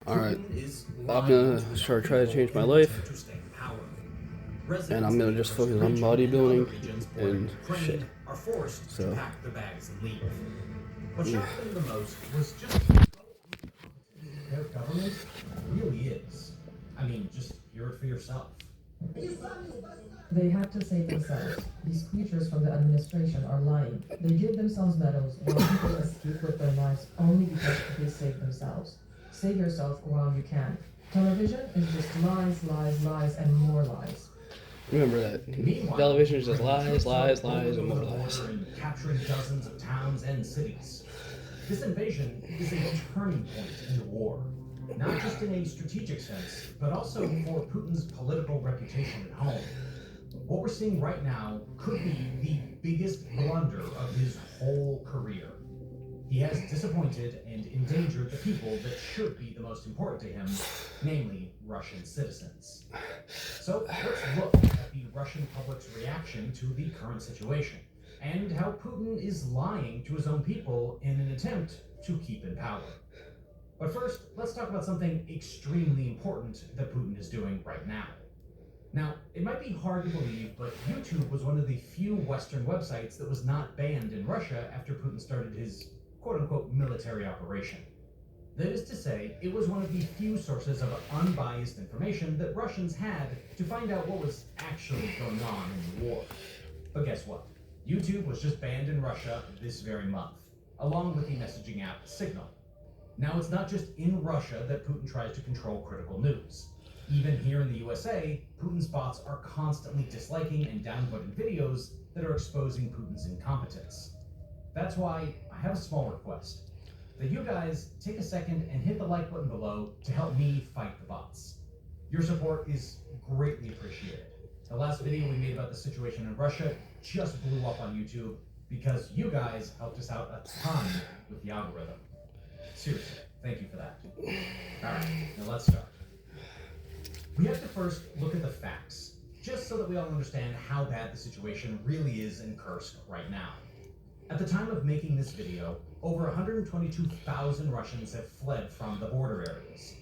Alright, Putin is I'm lying gonna to his try own to change my people in an life, attempt to stay in power. and Residents I'm in gonna the just Kursk focus on region and other bodybuilding regions and bordering shit. Ukraine are forced to So, pack their bags and leave. What yeah. shocked them the most was just how incompetent their government really is. I mean, just hear it for yourself. They have to save themselves. These creatures from the administration are lying. They give themselves medals while people escape with their lives only because they save themselves. Save yourself while you can. Television is just lies, lies, lies, and more lies. Remember that. Meanwhile, Television is just Ukrainian lies, troops are lies, lies, and more over the lies. border and capturing dozens of towns and cities. This invasion is a turning point in the war, not just in a strategic sense, but also for Putin's political reputation at home. What we're seeing right now could be the biggest blunder of his whole career. He has disappointed and endangered the people that should be the most important to him, namely Russian citizens. So let's look at the Russian public's reaction to the current situation, and how Putin is lying to his own people in an attempt to keep in power. But first, let's talk about something extremely important that Putin is doing right now. Now, it might be hard to believe, but YouTube was one of the few Western websites that was not banned in Russia after Putin started his quote-unquote military operation. That is to say, it was one of the few sources of unbiased information that Russians had to find out what was actually going on in the war. But guess what? YouTube was just banned in Russia this very month, along with the messaging app Signal. Now, it's not just in Russia that Putin tries to control critical news. Even here in the USA, Putin's bots are constantly disliking and downvoting videos that are exposing Putin's incompetence. That's why I have a small request, that you guys take a second and hit the like button below to help me fight the bots. Your support is greatly appreciated. The last video we made about the situation in Russia just blew up on YouTube because you guys helped us out a ton with the algorithm. Seriously, thank you for that. Alright, now let's start. We have to first look at the facts, just so that we all understand how bad the situation really is in Kursk right now. At the time of making this video, over 122,000 Russians have fled from the border areas.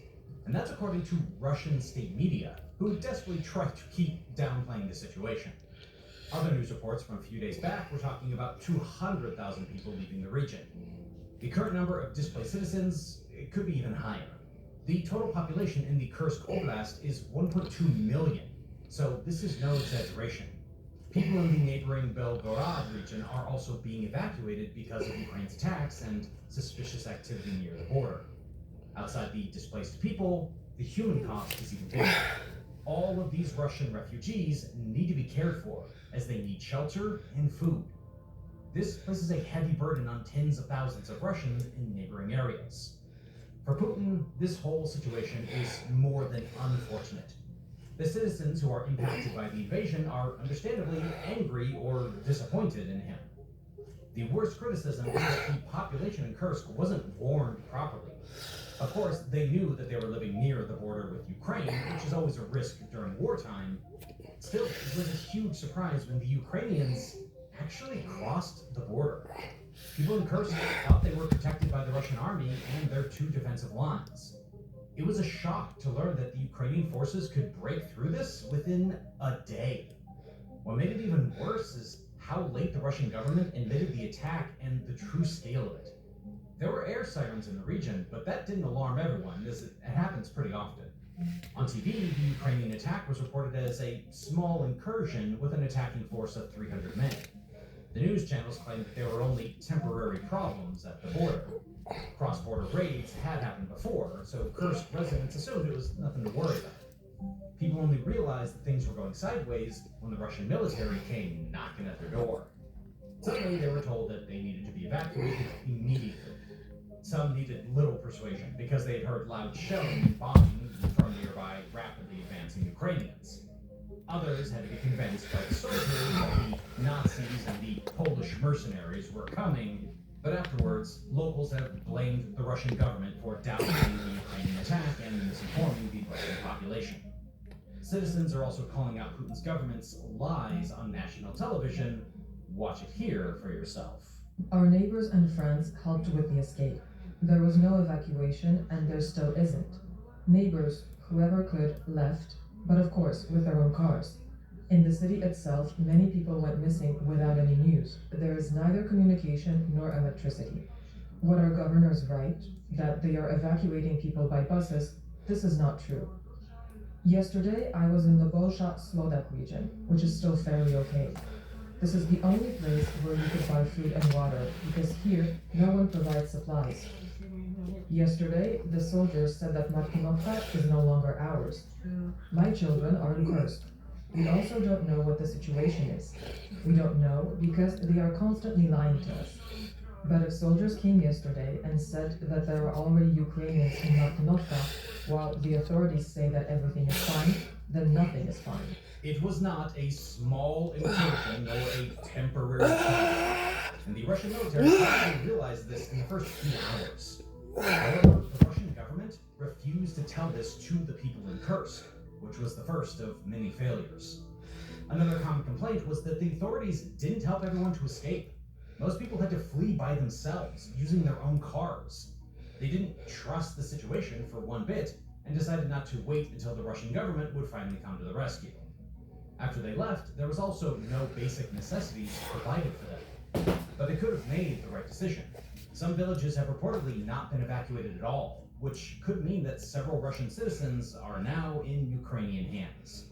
And that's according to Russian state media, who desperately try to keep downplaying the situation. Other news reports from a few days back were talking about 200,000 people leaving the region. The current number of displaced citizens could be even higher. The total population in the Kursk Oblast is 1.2 million, so this is no exaggeration. People in the neighboring Belgorod region are also being evacuated because of Ukraine's attacks and suspicious activity near the border. Outside the displaced people, the human cost is even bigger. All of these Russian refugees need to be cared for, as they need shelter and food. This places a heavy burden on tens of thousands of Russians in neighboring areas. For Putin, this whole situation is more than unfortunate. The citizens who are impacted by the invasion are understandably angry or disappointed in him. The worst criticism is that the population in Kursk wasn't warned properly. Of course, they knew that they were living near the border with Ukraine, which is always a risk during wartime. Still, it was a huge surprise when the Ukrainians actually crossed the border. People in Kursk thought they were protected by the Russian army and their two defensive lines. It was a shock to learn that the Ukrainian forces could break through this within a day. What made it even worse is how late the Russian government admitted the attack and the true scale of it. There were air sirens in the region, but that didn't alarm everyone, as it happens pretty often. On TV, the Ukrainian attack was reported as a small incursion with an attacking force of 300 men. The news channels claimed that there were only temporary problems at the border. Cross-border raids had happened before, so Kursk residents assumed it was nothing to worry about. People only realized that things were going sideways when the Russian military came knocking at their door. Suddenly, they were told that they needed to be evacuated immediately. Some needed little persuasion because they had heard loud shelling and bombing from nearby rapidly advancing Ukrainians. Others had to be convinced by the soldiers that the Nazis and the Polish mercenaries were coming, but afterwards, locals have blamed the Russian government for downplaying the Ukrainian attack and misinforming the Russian population. Citizens are also calling out Putin's government's lies on national television. Watch it here for yourself. Our neighbors and friends helped with the escape. There was no evacuation, and there still isn't. Neighbors, whoever could, left, but of course with their own cars. In the city itself, many people went missing without any news. There is neither communication nor electricity. What our governors write, that they are evacuating people by buses, this is not true. Yesterday, I was in the Bolsha Slodak region, which is still fairly okay. This is the only place where you could buy food and water, because here, no one provides supplies. Yesterday, the soldiers said that Martinovka is no longer ours. My children are in Kursk. We also don't know what the situation is. We don't know because they are constantly lying to us. But if soldiers came yesterday and said that there are already Ukrainians in Martinovka, while the authorities say that everything is fine, then nothing is fine. It was not a small incursion or a temporary change, and the Russian military probably realized this in the first few hours. However, the Russian government refused to tell this to the people in Kursk, which was the first of many failures. Another common complaint was that the authorities didn't help everyone to escape. Most people had to flee by themselves, using their own cars. They didn't trust the situation for one bit, and decided not to wait until the Russian government would finally come to the rescue. After they left, there was also no basic necessities provided for them. But they could have made the right decision. Some villages have reportedly not been evacuated at all, which could mean that several Russian citizens are now in Ukrainian hands.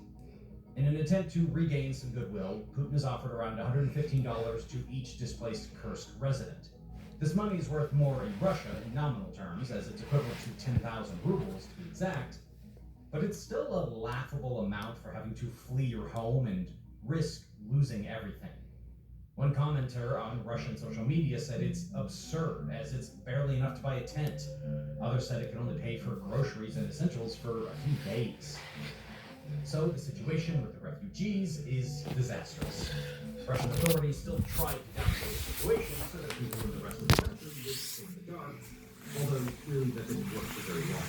In an attempt to regain some goodwill, Putin has offered around $115 to each displaced Kursk resident. This money is worth more in Russia in nominal terms, as it's equivalent to 10,000 rubles to be exact, but it's still a laughable amount for having to flee your home and risk losing everything. One commenter on Russian social media said it's absurd, as it's barely enough to buy a tent. Others said it can only pay for groceries and essentials for a few days. So the situation with the refugees is disastrous. Russian authorities still try to downplay the situation so that people in the rest of the country would stay in the dark, although really that didn't work for very long.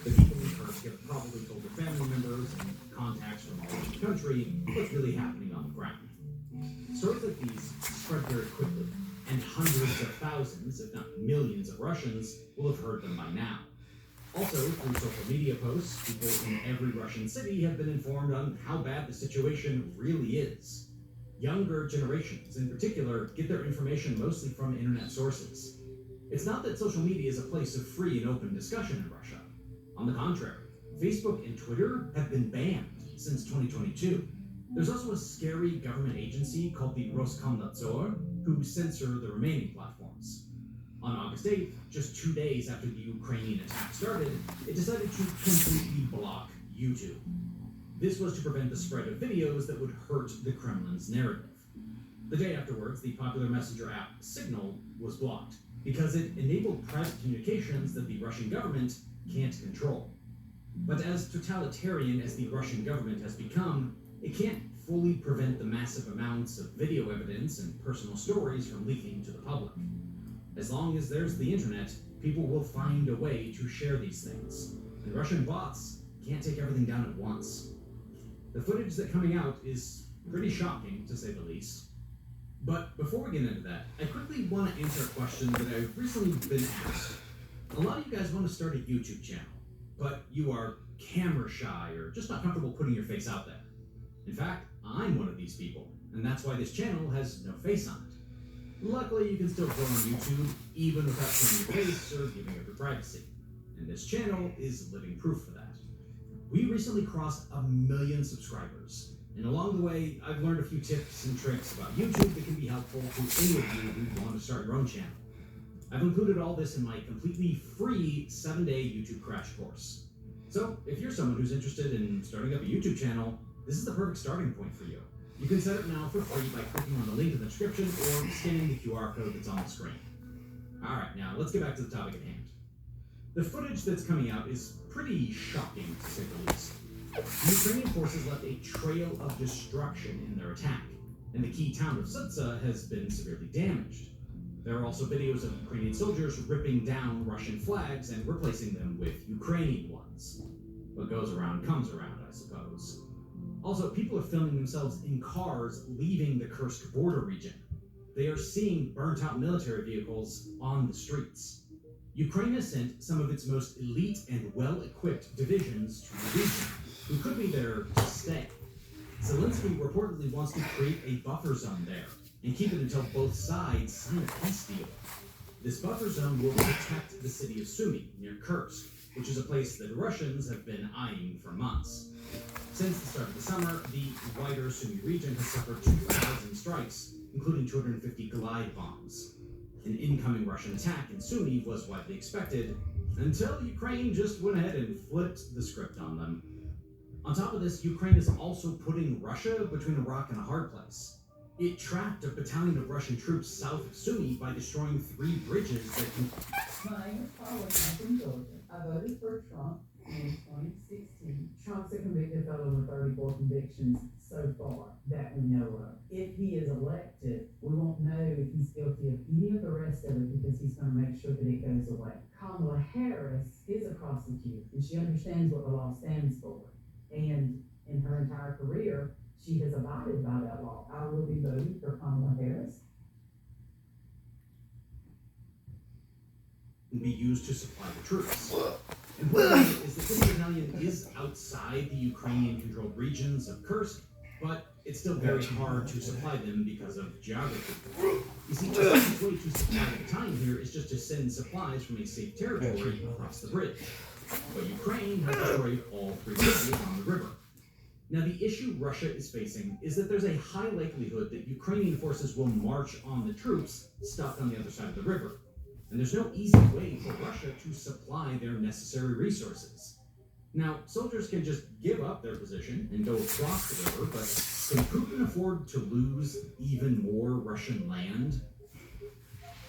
The people in Kursk have probably told their family members and contacts from all over the country what's really happening on the ground. Stories like these spread very quickly, and hundreds of thousands, if not millions of Russians will have heard them by now. Also, through social media posts, people in every Russian city have been informed on how bad the situation really is. Younger generations, in particular, get their information mostly from internet sources. It's not that social media is a place of free and open discussion in Russia. On the contrary, Facebook and Twitter have been banned since 2022. There's also a scary government agency called the Roskomnadzor, who censor the remaining platforms. On August 8th, just 2 days after the Ukrainian attack started, it decided to completely block YouTube. This was to prevent the spread of videos that would hurt the Kremlin's narrative. The day afterwards, the popular messenger app Signal was blocked because it enabled private communications that the Russian government can't control. But as totalitarian as the Russian government has become, it can't fully prevent the massive amounts of video evidence and personal stories from leaking to the public. As long as there's the internet, people will find a way to share these things, and Russian bots can't take everything down at once. The footage that's coming out is pretty shocking, to say the least. But before we get into that, I quickly want to answer a question that I've recently been asked. A lot of you guys want to start a YouTube channel, but you are camera shy or just not comfortable putting your face out there. In fact, I'm one of these people, and that's why this channel has no face on it. Luckily, you can still grow on YouTube, even without showing your face or giving up your privacy. And this channel is living proof for that. We recently crossed 1 million subscribers, and along the way, I've learned a few tips and tricks about YouTube that can be helpful to any of you who want to start your own channel. I've included all this in my completely free 7-day YouTube crash course. So, if you're someone who's interested in starting up a YouTube channel, this is the perfect starting point for you. You can set it now for free by clicking on the link in the description or scanning the QR code that's on the screen. Alright, now let's get back to the topic at hand. The footage that's coming out is pretty shocking, to say the least. The Ukrainian forces left a trail of destruction in their attack, and the key town of Sudza has been severely damaged. There are also videos of Ukrainian soldiers ripping down Russian flags and replacing them with Ukrainian ones. What goes around comes around, I suppose. Also, people are filming themselves in cars leaving the Kursk border region. They are seeing burnt-out military vehicles on the streets. Ukraine has sent some of its most elite and well-equipped divisions to the region, who could be there to stay. Zelensky reportedly wants to create a buffer zone there and keep it until both sides sign a peace deal. This buffer zone will protect the city of Sumy near Kursk, which is a place that Russians have been eyeing for months. Since the start of the summer, the wider Sumy region has suffered 2,000 strikes, including 250 glide bombs. An incoming Russian attack in Sumy was widely expected, until Ukraine just went ahead and flipped the script on them. On top of this, Ukraine is also putting Russia between a rock and a hard place. It trapped a battalion of Russian troops south of Sumy by destroying 3 bridges that can... My name is Paula. I'm from Georgia. I voted for Trump in 2016. Trump's a convicted felon with 34 convictions so far that we know of. If he is elected, we won't know if he's guilty of any of the rest of it because he's going to make sure that it goes away. Kamala Harris is a prosecutor, and she understands what the law stands for. And in her entire career, she has abided by that law. I will be voting for Kamala Harris. Will be used to supply the troops. Important is that this battalion is outside the Ukrainian-controlled regions of Kursk, but it's still very hard to supply them because of geography. You see, the easiest way to supply the battalion here is just to send supplies from a safe territory across the bridge. But Ukraine has destroyed all 3 bridges on the river. Now, the issue Russia is facing is that there's a high likelihood that Ukrainian forces will march on the troops stuck on the other side of the river. And there's no easy way for Russia to supply their necessary resources. Now, soldiers can just give up their position and go across the river, but can Putin afford to lose even more Russian land?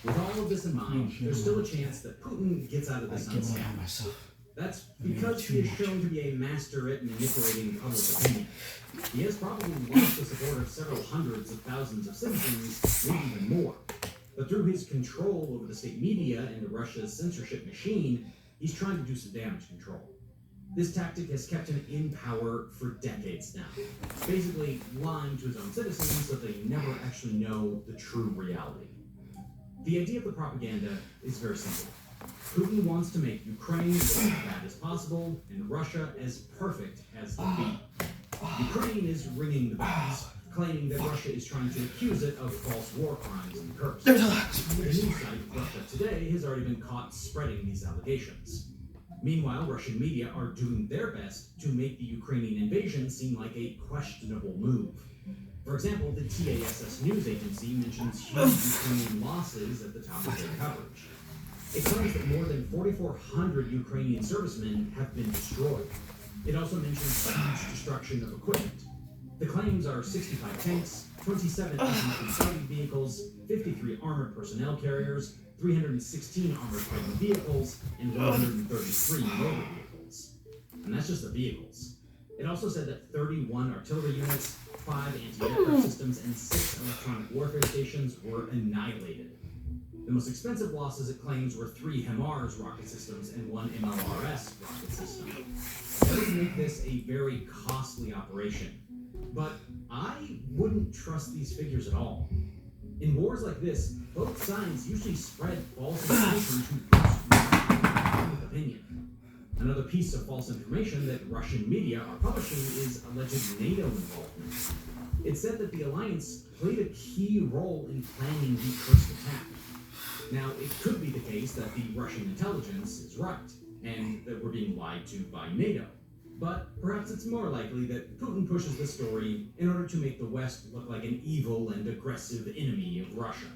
With all of this in mind, there's still a chance that Putin gets out of this unscathed. That's because he is shown to be a master at manipulating public opinion. He has probably lost the support of several hundreds of thousands of citizens, maybe even more. But through his control over the state media and Russia's censorship machine, he's trying to do some damage control. This tactic has kept him in power for decades now, basically lying to his own citizens so they never actually know the true reality. The idea of the propaganda is very simple. Putin wants to make Ukraine look as bad as possible and Russia as perfect as can be. Ukraine is ringing the bells, claiming that Russia is trying to accuse it of false war crimes in Kursk. The news site Russia Today has already been caught spreading these allegations. Meanwhile, Russian media are doing their best to make the Ukrainian invasion seem like a questionable move. For example, the TASS news agency mentions huge Ukrainian losses at the top of their coverage. It claims that more than 4,400 Ukrainian servicemen have been destroyed. It also mentions huge destruction of equipment. The claims are 65 tanks, 27 infantry fighting vehicles, 53 armored personnel carriers, 316 armored fighting vehicles, and 133 motor vehicles. And that's just the vehicles. It also said that 31 artillery units, 5 anti-aircraft systems, and 6 electronic warfare stations were annihilated. The most expensive losses it claims were 3 HIMARS rocket systems and 1 MLRS rocket system. That would make this a very costly operation. But I wouldn't trust these figures at all. In wars like this, both sides usually spread false information to boost public opinion. Another piece of false information that Russian media are publishing is alleged NATO involvement. It said that the alliance played a key role in planning the Kursk attack. Now, it could be the case that the Russian intelligence is right, and that we're being lied to by NATO. But perhaps it's more likely that Putin pushes this story in order to make the West look like an evil and aggressive enemy of Russia.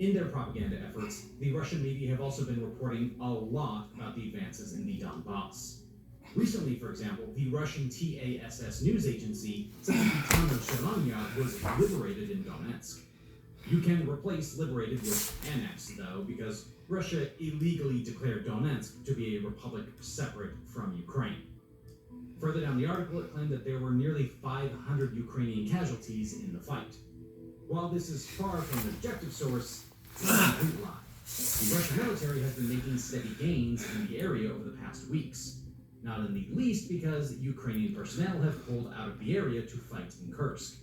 In their propaganda efforts, the Russian media have also been reporting a lot about the advances in the Donbass. Recently, for example, the Russian TASS news agency said that the town of Shelanya was liberated in Donetsk. You can replace liberated with annexed, though, because Russia illegally declared Donetsk to be a republic separate from Ukraine. Further down the article, it claimed that there were nearly 500 Ukrainian casualties in the fight. While this is far from an objective source, it's a complete lie. The Russian military has been making steady gains in the area over the past weeks, not in the least because Ukrainian personnel have pulled out of the area to fight in Kursk.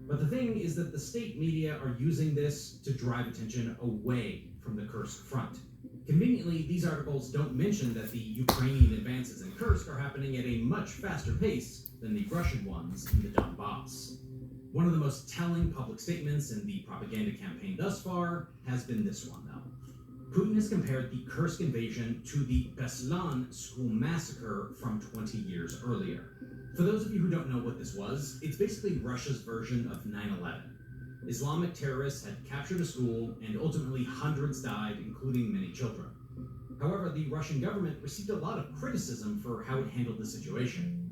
But the thing is that the state media are using this to drive attention away from the Kursk front. Conveniently, these articles don't mention that the Ukrainian advances in Kursk are happening at a much faster pace than the Russian ones in the Donbass. One of the most telling public statements in the propaganda campaign thus far has been this one, though. Putin has compared the Kursk invasion to the Beslan school massacre from 20 years earlier. For those of you who don't know what this was, it's basically Russia's version of 9/11. Islamic terrorists had captured a school, and ultimately hundreds died, including many children. However, the Russian government received a lot of criticism for how it handled the situation.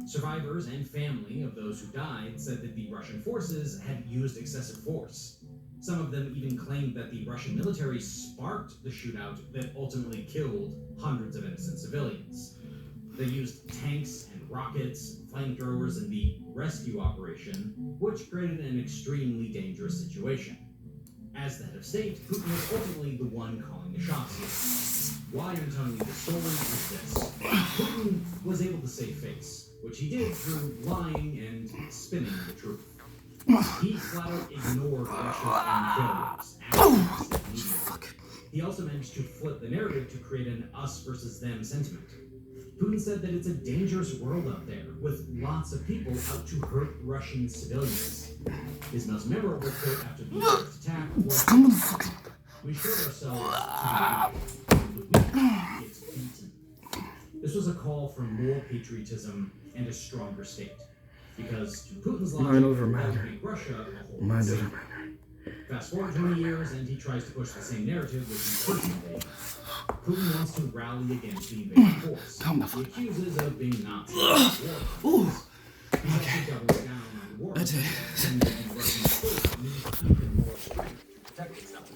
Survivors and family of those who died said that the Russian forces had used excessive force. Some of them even claimed that the Russian military sparked the shootout that ultimately killed hundreds of innocent civilians. They used tanks and rockets, flamethrowers in the rescue operation, which created an extremely dangerous situation. As the head of state, Putin was ultimately the one calling the shots here. Why I'm telling you this story is this. Putin was able to save face, which he did through lying and spinning the truth. He flat out ignored Russia's own failures and media. He also managed to flip the narrative to create an us versus them sentiment. Putin said that it's a dangerous world out there, with lots of people out to hurt Russian civilians. His most memorable quote after the first attack was, "We showed ourselves to the weak gets beaten." This was a call for more patriotism and a stronger state. Because to Putin's logic, that would make Russia a whole lot safer. Fast forward 20 years, and he tries to push the same narrative with the first invasion. Putin wants to rally against the invading force. He accuses of being Nazis. War. He also doubles down on war. And the Russian state needs even more strength to protect itself.